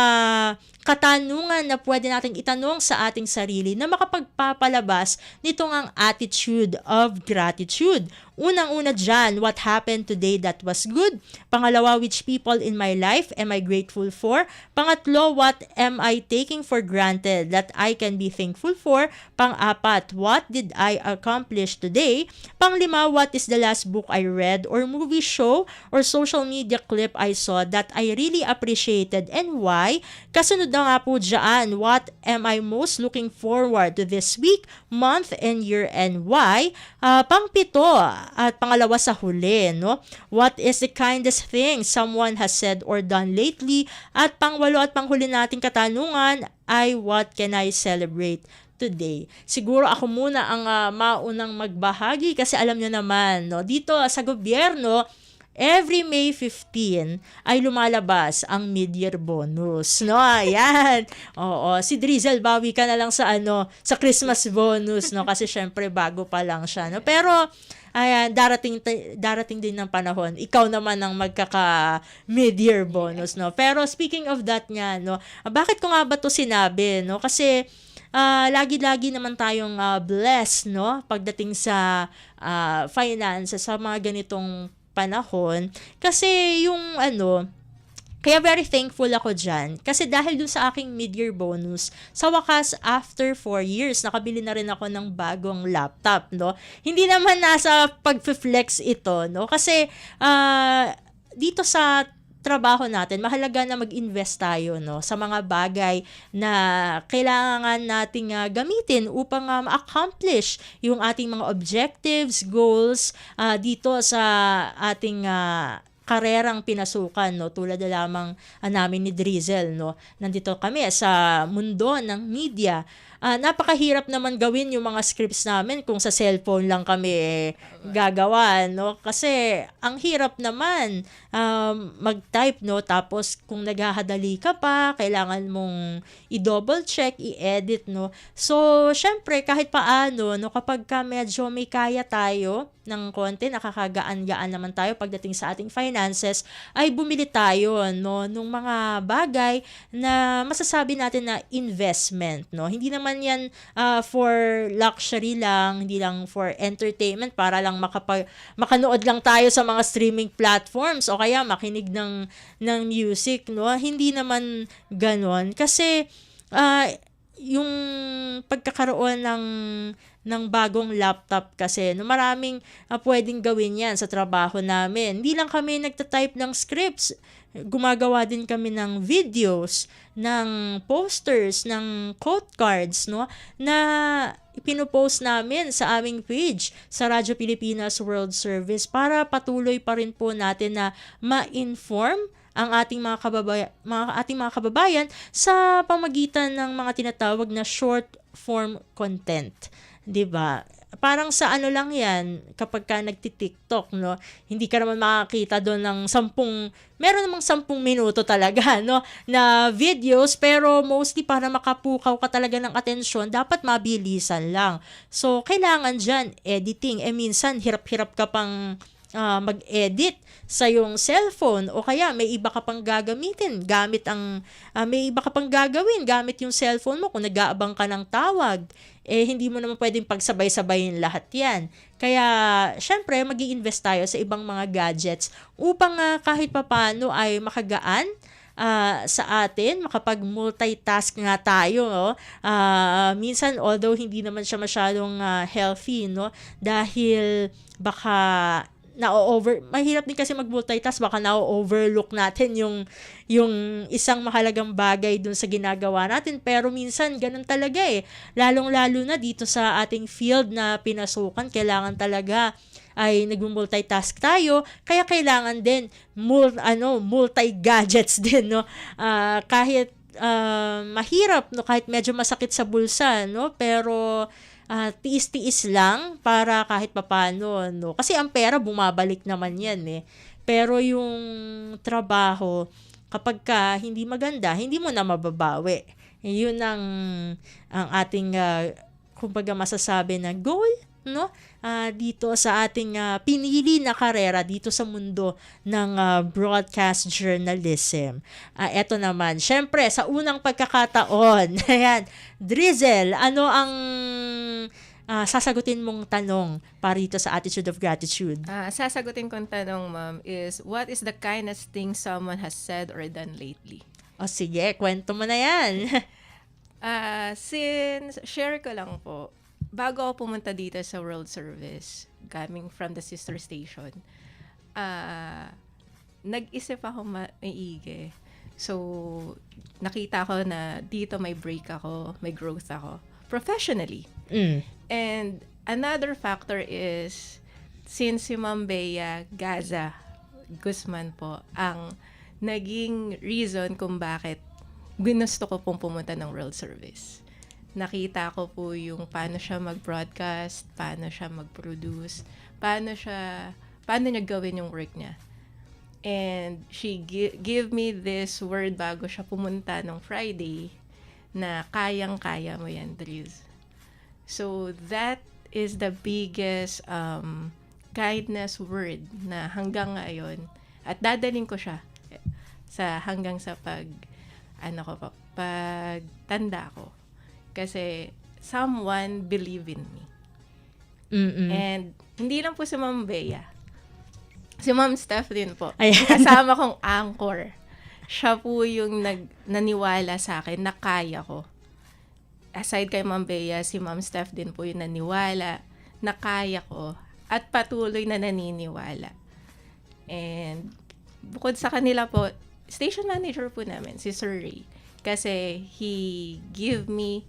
katanungan na pwede nating itanong sa ating sarili na makapagpapalabas nitong ang attitude of gratitude. Unang-una dyan, what happened today that was good? Pangalawa, which people in my life am I grateful for? Pangatlo, what am I taking for granted that I can be thankful for? Pang-apat, what did I accomplish today? Panglima, what is the last book I read or movie show or social media clip I saw that I really appreciated and why? Kasunod na nga po dyan, what am I most looking forward to this week, month, and year and why? Pangpito, at pangalawa sa huli, no? What is the kindest thing someone has said or done lately? At pangwalo at panghuli nating katanungan ay what can I celebrate today? Siguro ako muna ang maunang magbahagi kasi alam nyo naman, no? Dito sa gobyerno, every May 15 ay lumalabas ang mid-year bonus, no? Ayan. Oo, si Drizzle, bawi ka na lang sa sa Christmas bonus, no? Kasi syempre bago pa lang siya, no? Pero ayan, darating din ng panahon. Ikaw naman ang magkaka mid-year bonus, no? Pero speaking of that nga, no? Bakit ko nga ba 'to sinabi, no? Kasi lagi-lagi naman tayong blessed, no? Pagdating sa finances sa mga ganitong panahon, kasi yung kaya very thankful ako dyan. Kasi dahil dun sa aking mid-year bonus, sa wakas, after 4 years, nakabili na rin ako ng bagong laptop, no? Hindi naman nasa pag-flex ito, no? Kasi dito sa trabaho natin, mahalaga na mag-invest tayo, no, sa mga bagay na kailangan nating gamitin upang ma-accomplish yung ating mga objectives, goals dito sa ating karerang pinasukan, no, tulad na lamang namin ni Drizzle, no. Nandito kami sa mundo ng media. Napakahirap naman gawin yung mga scripts namin kung sa cellphone lang kami gagawa, no? Kasi ang hirap naman mag-type, no? Tapos kung naghahadali ka pa, kailangan mong i-double check, i-edit, no? So, syempre kahit paano, no, kapag ka medyo may kaya tayo ng konti, nakakagaan-gaan naman tayo pagdating sa ating finances, ay bumili tayo, no, nung mga bagay na masasabi natin na investment, no? Hindi naman yan for luxury lang, hindi lang for entertainment para lang makanood lang tayo sa mga streaming platforms o kaya makinig ng music, no? Hindi naman ganon kasi yung pagkakaroon ng ng bagong laptop kasi no, maraming pwedeng gawin yan sa trabaho namin. Hindi lang kami nagtatype ng scripts, gumagawa din kami ng videos, ng posters, ng quote cards, no, na ipinopost namin sa aming page sa Radyo Pilipinas World Service para patuloy pa rin po natin na ma-inform ang ating mga kababayan sa pamagitan ng mga tinatawag na short form content, 'di ba? Parang sa ano lang 'yan kapag ka nagti-TikTok, no? Hindi ka naman makakita doon ng 10, meron namang 10 minuto talaga, no, na videos, pero mostly para makapukaw ka talaga ng atensyon, dapat mabilisan lang. So kailangan diyan editing. Minsan hirap-hirap ka pang mag-edit sa yung cellphone, o kaya may iba ka pang gagamitin may iba ka pang gagawin gamit yung cellphone mo kung nag-aabang ka ng tawag. Hindi mo naman pwedeng pagsabay-sabayin lahat yan. Kaya syempre mag-i-invest tayo sa ibang mga gadgets upang kahit papano ay makagaan sa atin, makapag-multitask nga tayo, no? Minsan, although hindi naman siya masyadong healthy, no? Dahil baka mahirap din kasi mag-multitask, baka na-overlook natin yung isang mahalagang bagay dun sa ginagawa natin, pero minsan ganun talaga lalong-lalo na dito sa ating field na pinasukan, kailangan talaga ay nag-multitask tayo, kaya kailangan din multi-gadgets din, no? Kahit mahirap, no, kahit medyo masakit sa bulsa, no, pero tiis-tiis lang para kahit papano, no? Kasi ang pera bumabalik naman yan Pero yung trabaho, kapag ka hindi maganda, hindi mo na mababawi. Yun ang ating kumbaga masasabi na goal, no? Dito sa ating pinili na karera dito sa mundo ng broadcast journalism. Eto naman, syempre sa unang pagkakataon, ayan, Drizzle, ano ang sasagutin mong tanong para dito sa Attitude of Gratitude? Sasagutin kong tanong, ma'am, is what is the kindest thing someone has said or done lately? O sige, kwento mo na yan. Since share ko lang po, bago ako pumunta dito sa World Service, coming from the sister station, nag-isip ako maigi. So, nakita ko na dito may break ako, may growth ako, professionally. And another factor is, since si Ma'am Bea Gaza Guzman po, ang naging reason kung bakit ginusto ko pong pumunta ng World Service. Nakita ko po yung paano siya mag-broadcast, paano siya mag-produce, paano niya gawin yung work niya. And she give me this word bago siya pumunta nung Friday na kayang-kaya mo yan, Driz. So that is the biggest kindness word na hanggang ngayon, at dadaling ko siya hanggang sa pagtanda ko. Kasi someone believe in me. And hindi lang po si Ma'am Bea. Si Ma'am Steph din po. Kasama kong anchor. Siya po yung naniwala sa akin na kaya ko. Aside kay Ma'am Bea, si Ma'am Steph din po yung naniwala na kaya ko at patuloy na naniniwala. And bukod sa kanila po, station manager po namin, si Sir Ray. Kasi he give me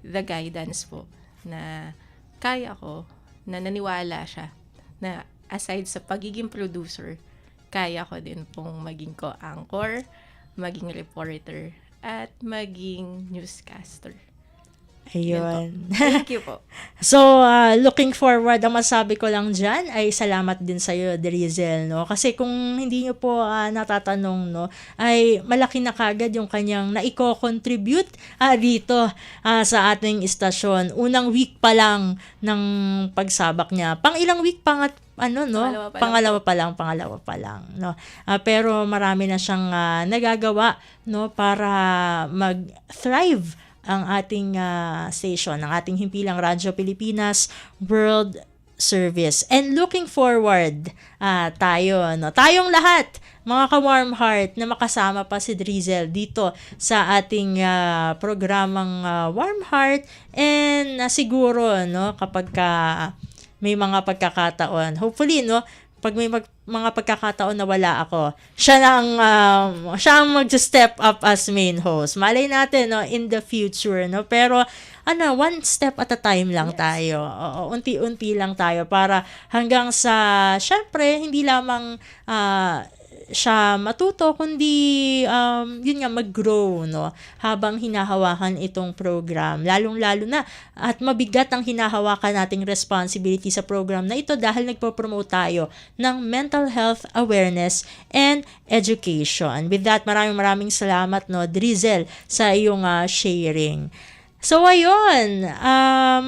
the guidance po na kaya ko, na naniwala siya na aside sa pagiging producer, kaya ko din pong maging co-anchor, maging reporter, at maging newscaster. Ayun. Thank you po. So, looking forward, ang masabi ko lang dyan ay salamat din sa'yo, Drizzle, no? Kasi kung hindi nyo po natatanong, no, ay malaki na kagad yung kanyang naiko-contribute dito sa ating istasyon. Unang week pa lang ng pagsabak niya. Pang ilang week pa nga, Pangalawa pa lang, no? Pero marami na siyang nagagawa, no, para mag-thrive ang ating station, ang ating himpilang Radyo Pilipinas World service. And looking forward tayo, no? Tayong lahat, mga ka-warm heart, na makasama pa si Drizel dito sa ating programang Warm Heart. And siguro, no, kapag may mga pagkakataon, hopefully, no, pag may mga pagkakataon na wala ako, siya ang mag-step up as main host. Malay natin, no, in the future, no? Pero, one step at a time lang tayo. Oo, unti-unti lang tayo para hanggang sa, syempre, hindi lamang siya matuto, kundi yun nga, mag-grow, no, habang hinahawakan itong program. Lalong-lalo na at mabigat ang hinahawakan nating responsibility sa program na ito dahil nagpo-promote tayo ng mental health awareness and education. With that, maraming salamat, no, Drizel, sa iyong sharing. So ayun,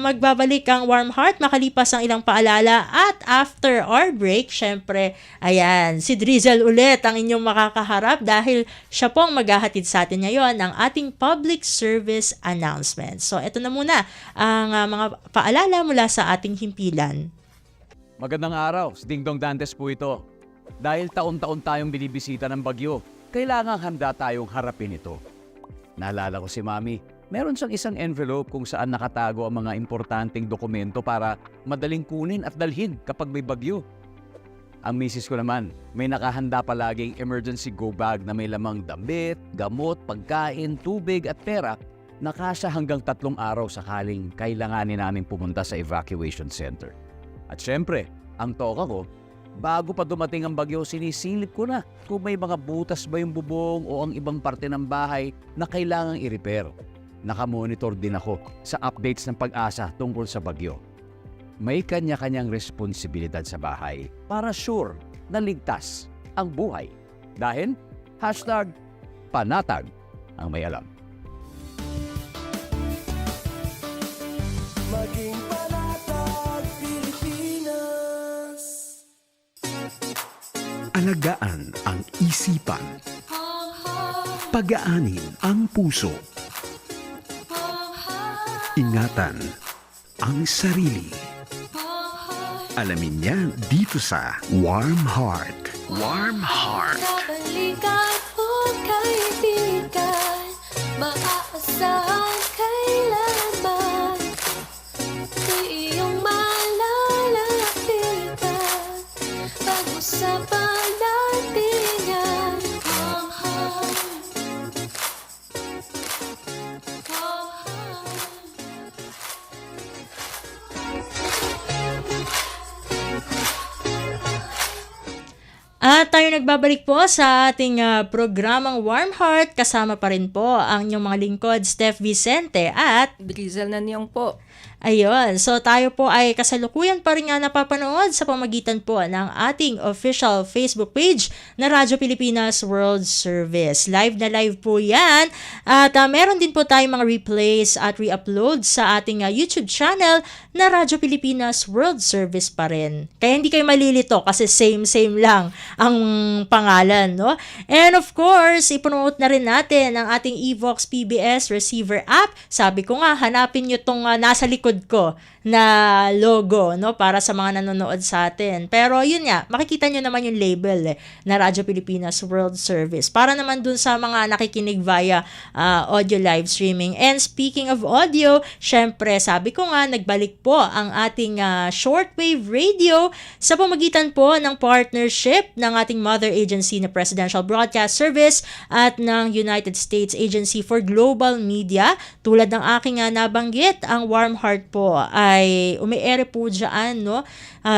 magbabalik ang Warm Heart makalipas ang ilang paalala at after our break, syempre, ayan, si Drizel ulit ang inyong makakaharap dahil siya pong maghahatid sa atin ngayon ng ating public service announcement. So ito na muna ang mga paalala mula sa ating himpilan. Magandang araw, si Dingdong Dantes po ito. Dahil taon-taon tayong binibisita ng bagyo, kailangang handa tayong harapin ito. Naalala ko si Mami, meron siyang isang envelope kung saan nakatago ang mga importanteng dokumento para madaling kunin at dalhin kapag may bagyo. Ang misis ko naman, may nakahanda palaging emergency go bag na may lamang damit, gamot, pagkain, tubig at pera na kasya hanggang 3 araw sakaling kailanganin namin pumunta sa evacuation center. At syempre, ang toka ko, bago pa dumating ang bagyo, sinisilip ko na kung may mga butas ba yung bubong o ang ibang parte ng bahay na kailangang i-repair. Nakamonitor din ako sa updates ng Pag-asa tungkol sa bagyo. May kanya-kanyang responsibilidad sa bahay para sure na ligtas ang buhay. Dahil #panatag ang may alam. Maging panatag Pilipinas. Alagaan ang isipan. Pagaanin ang puso. Ingatan ang sarili. Alamin niya dito sa Warm Heart. Warm Heart. Kabalikan o kaibigan, maaasahan kailanman. Di iyong malalapitan, pag-usapan natin yan. Warm Heart. At tayo nagbabalik po sa ating programang Warm Heart. Kasama pa rin po ang inyong mga lingkod, Steph Vicente at Drizel Nanyong po. Ayun, so tayo po ay kasalukuyan pa rin nga napapanood sa pamagitan po ng ating official Facebook page na Radyo Pilipinas World Service. Live na live po yan. At meron din po tayong mga replays at re-upload sa ating YouTube channel na Radyo Pilipinas World Service pa rin. Kaya hindi kayo malilito kasi same lang ang pangalan, no? And of course, ipromote na rin natin ang ating Evox PBS receiver app. Sabi ko nga, hanapin nyo tong nasa likod ko na logo, no, para sa mga nanonood sa atin. Pero yun nga, makikita nyo naman yung label na Radyo Pilipinas World Service para naman dun sa mga nakikinig via audio live streaming. And speaking of audio, syempre sabi ko nga, nagbalik po ang ating shortwave radio sa pamagitan po ng partnership ng ating mother agency na Presidential Broadcast Service at ng United States Agency for Global Media. Tulad ng aking nabanggit, ang Warm Heart po ay umi-ere po dyan, no,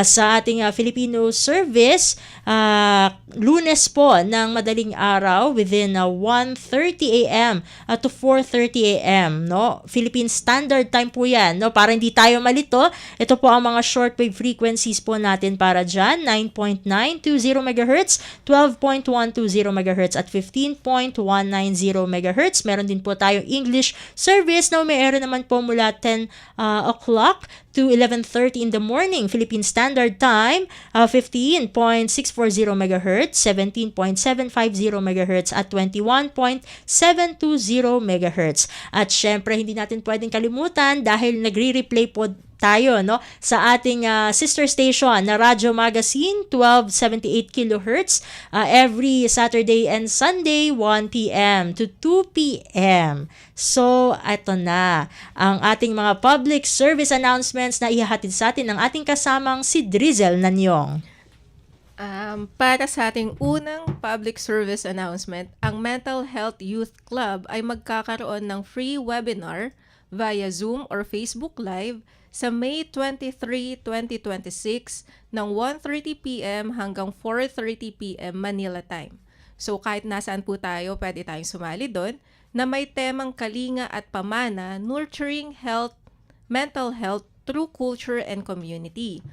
sa ating Filipino service Lunes po ng madaling araw within 1:30 a.m. To 4:30 a.m. no, Philippine Standard Time po yan, no, para hindi tayo malito. Ito po ang mga shortwave frequencies po natin para dyan, 9.920 MHz, 12.120 MHz at 15.190 MHz. Meron din po tayong English service na umi-ere naman po mula 10 o'clock to 11:30 in the morning Philippine Standard Time, 15.640 MHz, 17.750 MHz at 21.720 MHz. At syempre hindi natin pwedeng kalimutan dahil nagre-replay po tayo no sa ating sister station na Radyo Magazine 1278 kHz every Saturday and Sunday 1 p.m. to 2 p.m. So, ito na ang ating mga public service announcements na ihahatid sa atin ng ating kasamang si Drizel Nanyong. Para sa ating unang public service announcement, ang Mental Health Youth Club ay magkakaroon ng free webinar via Zoom or Facebook Live sa May 23, 2026 ng 1:30 p.m. hanggang 4:30 p.m. Manila time. So kahit nasaan po tayo, pwede tayong sumali doon na may temang kalinga at pamana, nurturing health, mental health through culture and community.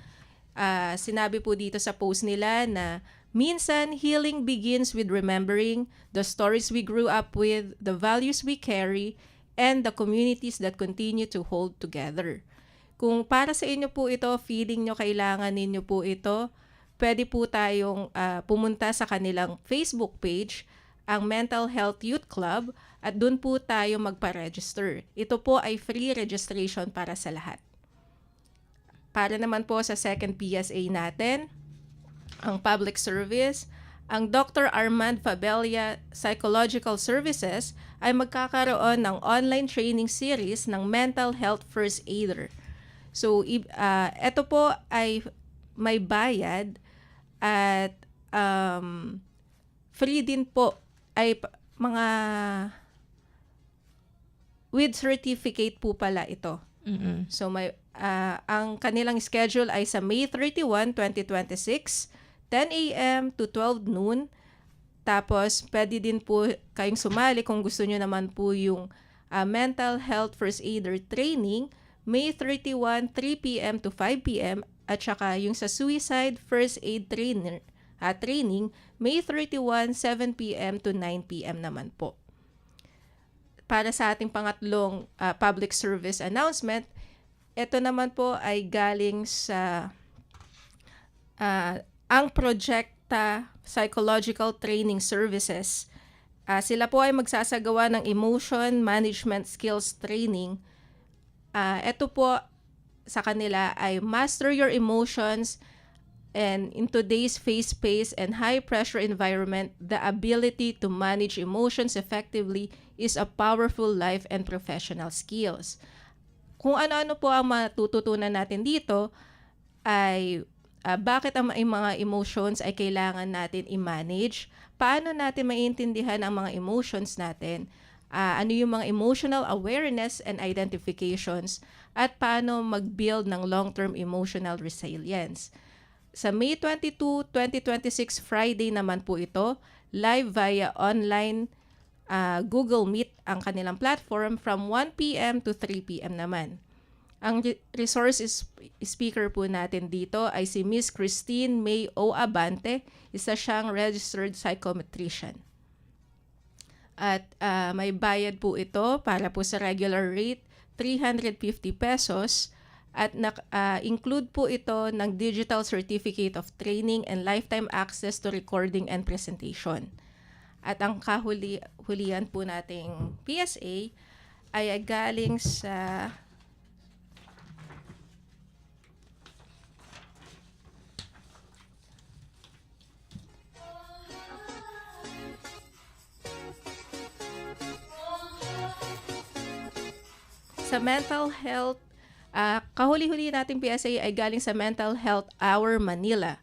Sinabi po dito sa post nila na minsan healing begins with remembering the stories we grew up with, the values we carry, and the communities that continue to hold together. Kung para sa inyo po ito, feeling nyo kailangan ninyo po ito, pwede po tayong pumunta sa kanilang Facebook page, ang Mental Health Youth Club, at doon po tayo magpa-register. Ito po ay free registration para sa lahat. Para naman po sa second PSA natin, ang public service, ang Dr. Armand Fabella Psychological Services ay magkakaroon ng online training series ng Mental Health First Aider. So, ito po ay may bayad at free din po ay mga with certificate po pala ito. Mm-hmm. So, ang kanilang schedule ay sa May 31, 2026, 10 a.m. to 12 noon. Tapos, pwede din po kayong sumali kung gusto nyo naman po yung Mental Health First Aider Training, May 31, 3 p.m. to 5 p.m. At saka yung sa Suicide First Aid Training, May 31, 7 p.m. to 9 p.m. naman po. Para sa ating pangatlong public service announcement, ito naman po ay galing sa ang Projecta Psychological Training Services. Sila po ay magsasagawa ng Emotion Management Skills Training. Ito po sa kanila ay master your emotions, and in today's fast-paced and high-pressure environment, the ability to manage emotions effectively is a powerful life and professional skills. Kung ano-ano po ang matututunan natin dito ay bakit ang mga emotions ay kailangan natin i-manage, paano natin maiintindihan ang mga emotions natin, ano yung mga emotional awareness and identifications, at paano mag-build ng long-term emotional resilience. Sa May 22, 2026 Friday naman po ito, live via online Google Meet ang kanilang platform from 1 p.m. to 3 p.m. naman. Ang resource speaker po natin dito ay si Miss Christine May O. Abante, isa siyang registered psychometrician. At may bayad po ito para po sa regular rate, 350 pesos. At include po ito ng Digital Certificate of Training and lifetime access to recording and presentation. At ang kahulian po nating PSA ay galing sa mental health. Kahuli-huli nating PSA ay galing sa Mental Health Hour Manila.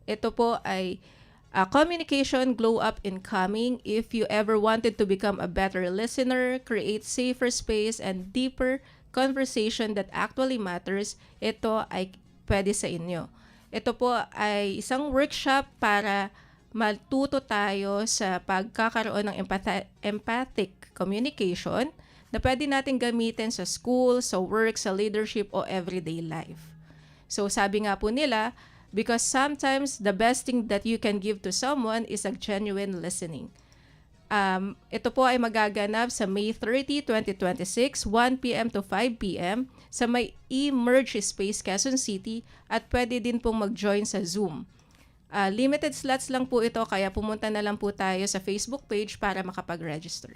Ito po ay communication glow up incoming. If you ever wanted to become a better listener, create safer space and deeper conversation that actually matters, ito ay pwede sa inyo. Ito po ay isang workshop para matuto tayo sa pagkakaroon ng empathic communication na pwede natin gamitin sa school, sa work, sa leadership, o everyday life. So sabi nga po nila, because sometimes the best thing that you can give to someone is a genuine listening. Ito po ay magaganap sa May 30, 2026, 1 p.m. to 5 p.m. sa may E-Merge Space, Quezon City, at pwede din pong mag-join sa Zoom. Limited slots lang po ito, kaya pumunta na lang po tayo sa Facebook page para makapag-register.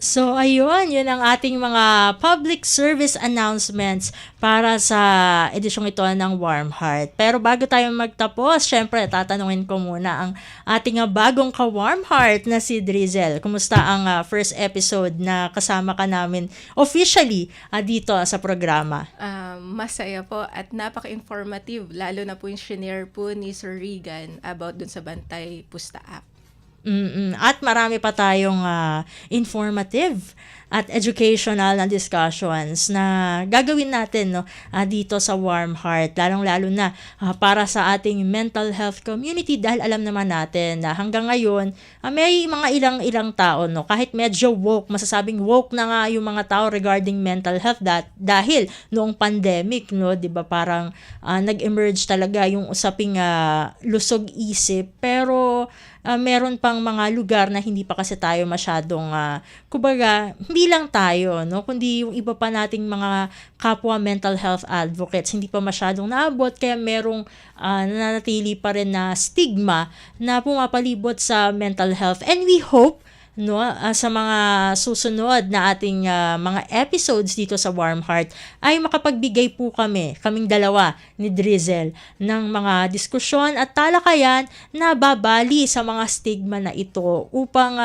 So ayun, yun ang ating mga public service announcements para sa edisyong ito ng Warm Heart. Pero bago tayo magtapos, syempre tatanungin ko muna ang ating bagong ka-Warm Heart na si Drizel. Kumusta ang first episode na kasama ka namin officially dito sa programa? Masaya po at napaka-informative, lalo na po yung shinare po ni Sir Regan about dun sa Bantay Pusta app. At marami pa tayong informative at educational na discussions na gagawin natin dito sa Warm Heart, lalong-lalo na para sa ating mental health community, dahil alam naman natin na hanggang ngayon may mga ilang tao kahit medyo woke, masasabing woke na nga yung mga tao regarding mental health dahil noong pandemic, 'di ba, parang nag-emerge talaga yung usaping lusog isip, pero meron pang mga lugar na hindi pa kasi tayo masyadong, kumbaga, hindi lang tayo, kundi yung iba pa nating mga kapwa mental health advocates, hindi pa masyadong naabot, kaya merong nananatili pa rin na stigma na pumapalibot sa mental health. And we hope sa mga susunod na ating mga episodes dito sa Warm Heart ay makapagbigay po kaming dalawa ni Drizel ng mga diskusyon at talakayan na babali sa mga stigma na ito upang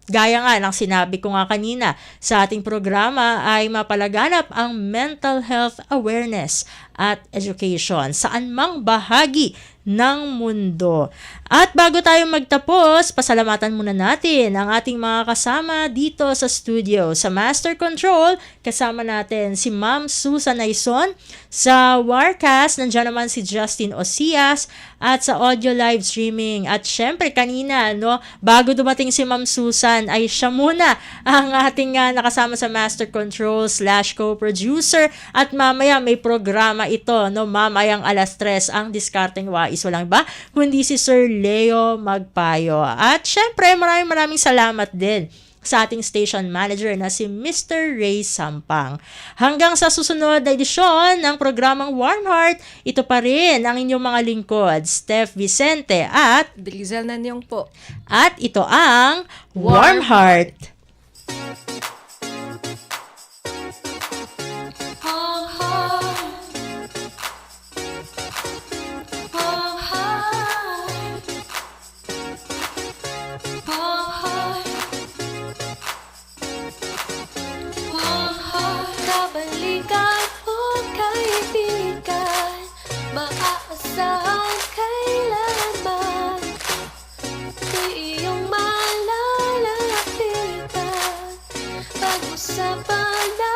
gaya nga ng sinabi ko nga kanina sa ating programa ay mapalaganap ang mental health awareness at education saan mang bahagi ng mundo. At bago tayo magtapos, pasalamatan muna natin ang ating mga kasama dito sa studio. Sa Master Control, kasama natin si Ma'am Susan Aison. Sa Warcast, nandiyan naman si Justin Osias. At sa audio live streaming. At syempre kanina, bago dumating si Ma'am Susan, ay siya muna ang ating nakasama sa Master Control / co-producer. At mamaya may programa ito, mamayang 3:00 ang Diskarteng Wais. Walang iba, kundi si Sir Leo Magpayo. At syempre, maraming salamat din sa ating station manager na si Mr. Ray Sampang. Hanggang sa susunod na edisyon ng programang Warm Heart, ito pa rin ang inyong mga lingkod, Steph Vicente at Drizel Nanyong po. At ito ang Warm Heart. Kabalikan o kaibigan, maaasahan kailanman, di iyong malalapitan. Pag-usapan na